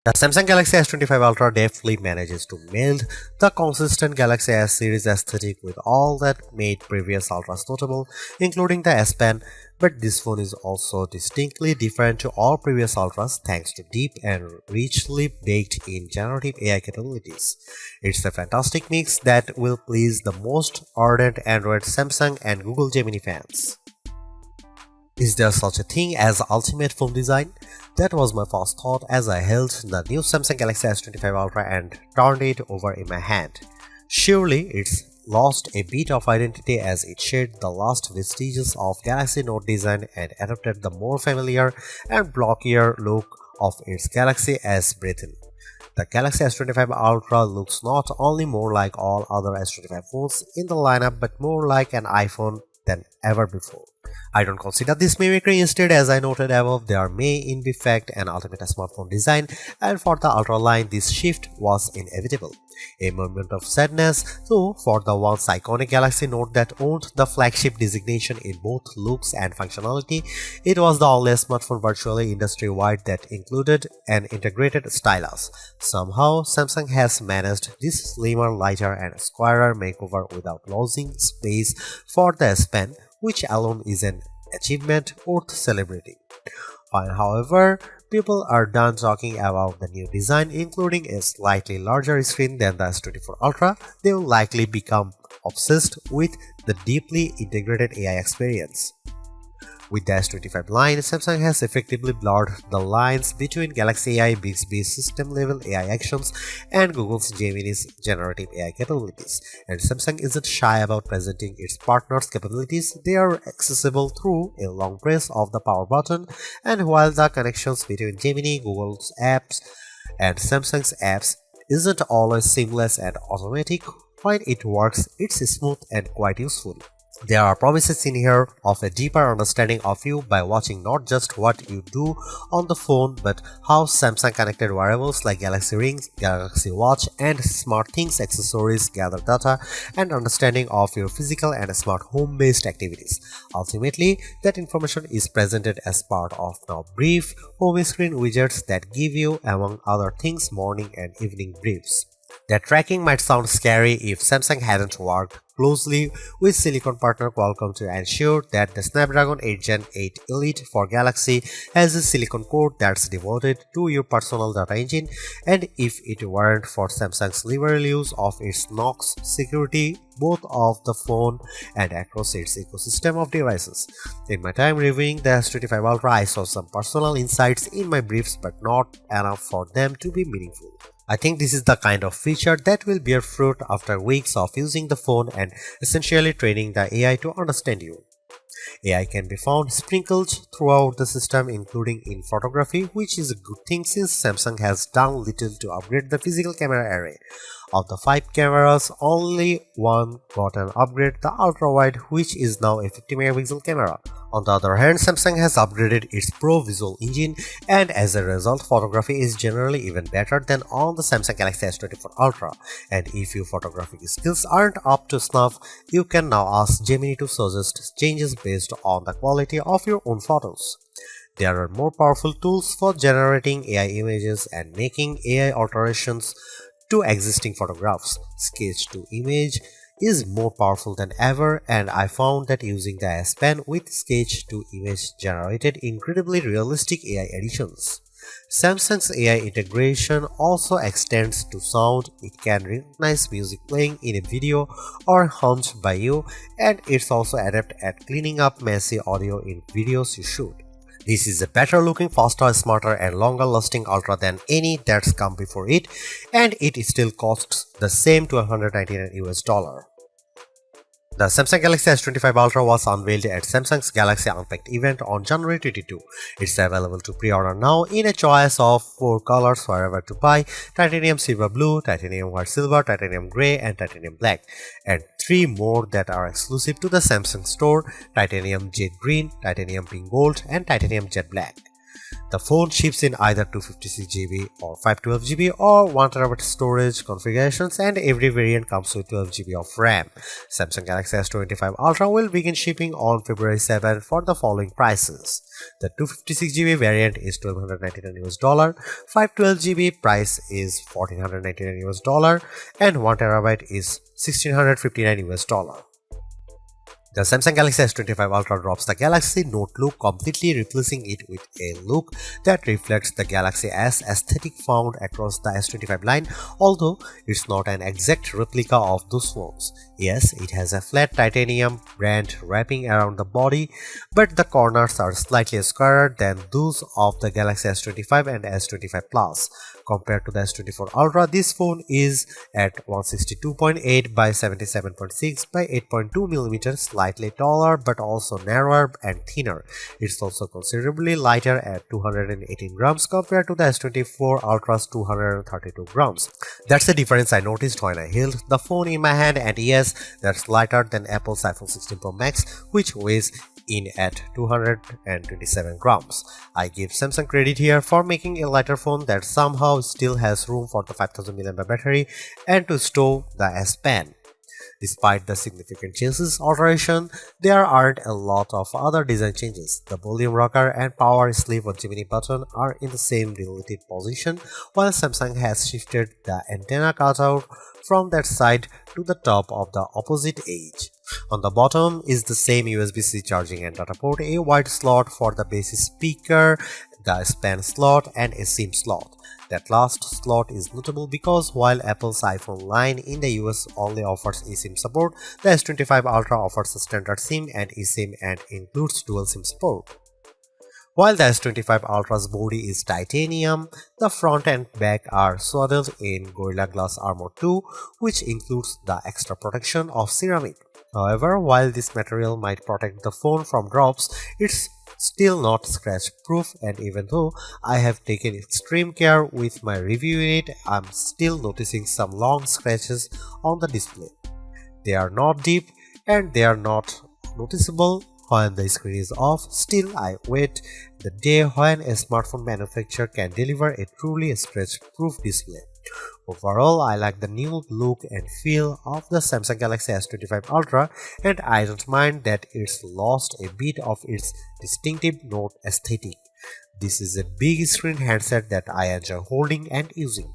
The Samsung Galaxy S25 Ultra deftly manages to meld the consistent Galaxy S series aesthetic with all that made previous Ultras notable, including the S Pen, but this phone is also distinctly different to all previous Ultras thanks to deep and richly baked in generative AI capabilities. It's a fantastic mix that will please the most ardent Android, Samsung and Google Gemini fans. Is there such a thing as ultimate phone design? That was my first thought as I held the new Samsung Galaxy S25 Ultra and turned it over in my hand. Surely it's lost a bit of identity as it shed the last vestiges of Galaxy Note design and adopted the more familiar and blockier look of its Galaxy S Breathin. The Galaxy S25 Ultra looks not only more like all other S25 phones in the lineup but more like an iPhone than ever before. I don't consider this mimicry. Instead, as I noted above, there may in fact an ultimate smartphone design, and for the Ultra line this shift was inevitable. A moment of sadness, though, for the once iconic Galaxy Note that owned the flagship designation in both looks and functionality. It was the only smartphone virtually industry-wide that included an integrated stylus. Somehow, Samsung has managed this slimmer, lighter and squarer makeover without losing space for the S Pen, which alone is an achievement worth celebrating. Fine, however, people are done talking about the new design, including a slightly larger screen than the S24 Ultra. They will likely become obsessed with the deeply integrated AI experience. With the S25 line, Samsung has effectively blurred the lines between Galaxy AI Bixby's system-level AI actions and Google's Gemini's generative AI capabilities, and Samsung isn't shy about presenting its partners' capabilities. They are accessible through a long press of the power button, and while the connections between Gemini, Google's apps, and Samsung's apps isn't always seamless and automatic, when it works, it's smooth and quite useful. There are promises in here of a deeper understanding of you by watching not just what you do on the phone but how Samsung connected wearables like Galaxy Rings, Galaxy Watch and SmartThings accessories gather data and understanding of your physical and smart home-based activities. Ultimately, that information is presented as part of now brief home screen widgets that give you, among other things, morning and evening briefs. That tracking might sound scary if Samsung hadn't worked closely with silicon partner Qualcomm to ensure that the Snapdragon 8 Gen 8 Elite for Galaxy has a silicon core that's devoted to your personal data engine, and if it weren't for Samsung's liberal use of its Knox security both of the phone and across its ecosystem of devices. In my time reviewing the S25 Ultra, I saw some personal insights in my briefs but not enough for them to be meaningful. I think this is the kind of feature that will bear fruit after weeks of using the phone and essentially training the AI to understand you. AI can be found sprinkled throughout the system, including in photography, which is a good thing since Samsung has done little to upgrade the physical camera array. Of the 5 cameras, only one got an upgrade, the ultra-wide, which is now a 50 megapixel camera. On the other hand, Samsung has upgraded its Pro Visual engine, and as a result, photography is generally even better than on the Samsung Galaxy S24 Ultra. And if your photographic skills aren't up to snuff, you can now ask Gemini to suggest changes based on the quality of your own photos. There are more powerful tools for generating AI images and making AI alterations to existing photographs. Sketch to image is more powerful than ever, and I found that using the S Pen with sketch to image generated incredibly realistic AI editions. Samsung's AI integration also extends to sound. It can recognize music playing in a video or hummed by you, and it's also adept at cleaning up messy audio in videos you shoot. This is a better looking, faster, smarter and longer lasting Ultra than any that's come before it, and it still costs the same $199 US. The Samsung Galaxy S25 Ultra was unveiled at Samsung's Galaxy Unpacked event on January 22. It's available to pre-order now in a choice of 4 colors wherever to buy: titanium silver blue, titanium white silver, titanium grey and titanium black, and 3 more that are exclusive to the Samsung store: titanium jade green, titanium pink gold and titanium jet black. The phone ships in either 256GB or 512GB or 1TB storage configurations, and every variant comes with 12GB of RAM. Samsung Galaxy S25 Ultra will begin shipping on February 7 for the following prices. The 256GB variant is $1,299 US, 512GB price is $1,499 US, and 1TB is $1,659 US. The Samsung Galaxy S25 Ultra drops the Galaxy Note look, completely replacing it with a look that reflects the Galaxy S aesthetic found across the S25 line, although it's not an exact replica of those phones. Yes, it has a flat titanium band wrapping around the body, but the corners are slightly squarer than those of the Galaxy S25 and S25 Plus. Compared to the S24 Ultra, this phone is at 162.8 by 77.6 by 8.2mm, slightly taller but also narrower and thinner. It's also considerably lighter at 218 grams compared to the S24 Ultra's 232 grams. That's the difference I noticed when I held the phone in my hand, and yes, that's lighter than Apple's iPhone 16 Pro Max, which weighs in at 227 grams. I give Samsung credit here for making a lighter phone that somehow still has room for the 5000 mAh battery and to stow the S Pen. Despite the significant changes alteration, there aren't a lot of other design changes. The volume rocker and power sleeve or Gemini button are in the same relative position, while Samsung has shifted the antenna cutout from that side to the top of the opposite edge. On the bottom is the same USB-C charging and data port, a wide slot for the base speaker, the span slot, and a SIM slot. That last slot is notable because while Apple's iPhone line in the US only offers eSIM support, the S25 Ultra offers a standard SIM and eSIM and includes dual SIM support. While the S25 Ultra's body is titanium, the front and back are swaddled in Gorilla Glass Armor 2, which includes the extra protection of ceramic. However, while this material might protect the phone from drops, it's still not scratch proof, and even though I have taken extreme care with my review unit, I'm still noticing some long scratches on the display. They are not deep and they are not noticeable when the screen is off. Still, I wait the day when a smartphone manufacturer can deliver a truly scratch-proof display. Overall, I like the new look and feel of the Samsung Galaxy S25 Ultra, and I don't mind that it's lost a bit of its distinctive Note aesthetic. This is a big screen handset that I enjoy holding and using.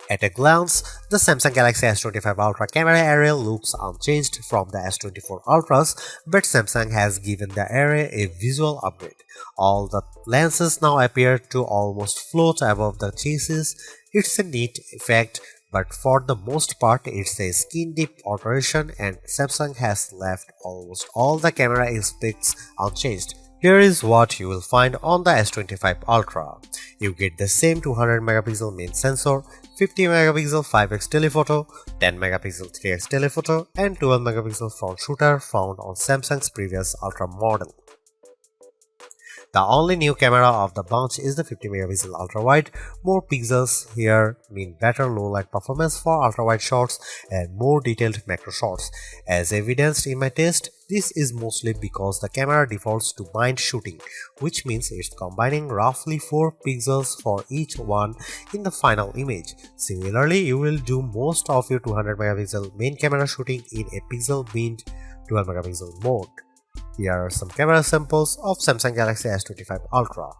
At a glance, the Samsung Galaxy S25 Ultra camera area looks unchanged from the S24 Ultras, but Samsung has given the array a visual upgrade. All the lenses now appear to almost float above the chassis. It's a neat effect, but for the most part it's a skin-deep alteration, and Samsung has left almost all the camera aspects unchanged. Here is what you will find on the S25 Ultra. You get the same 200MP main sensor, 50MP 5x telephoto, 10MP 3x telephoto, and 12MP front shooter found on Samsung's previous Ultra model. The only new camera of the bunch is the 50MP ultra-wide. More pixels here mean better low-light performance for ultra-wide shots and more detailed macro shots. As evidenced in my test, this is mostly because the camera defaults to bind shooting, which means it's combining roughly 4 pixels for each one in the final image. Similarly, you will do most of your 200MP main camera shooting in a pixel-binned 12MP mode. Here are some camera samples of Samsung Galaxy S25 Ultra.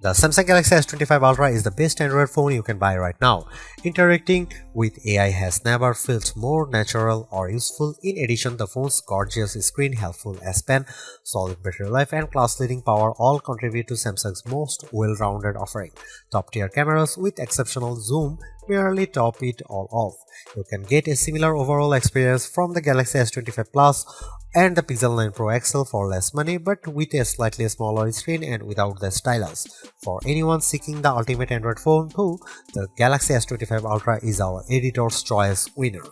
The Samsung Galaxy S25 Ultra is the best Android phone you can buy right now. Interacting with AI has never felt more natural or useful. In addition, the phone's gorgeous screen, helpful S Pen, solid battery life, and class-leading power all contribute to Samsung's most well-rounded offering. Top-tier cameras with exceptional zoom merely top it all off. You can get a similar overall experience from the Galaxy S25 Plus and the Pixel 9 Pro XL for less money, but with a slightly smaller screen and without the stylus. For anyone seeking the ultimate Android phone too, the Galaxy S25 Ultra is our editor's choice winner.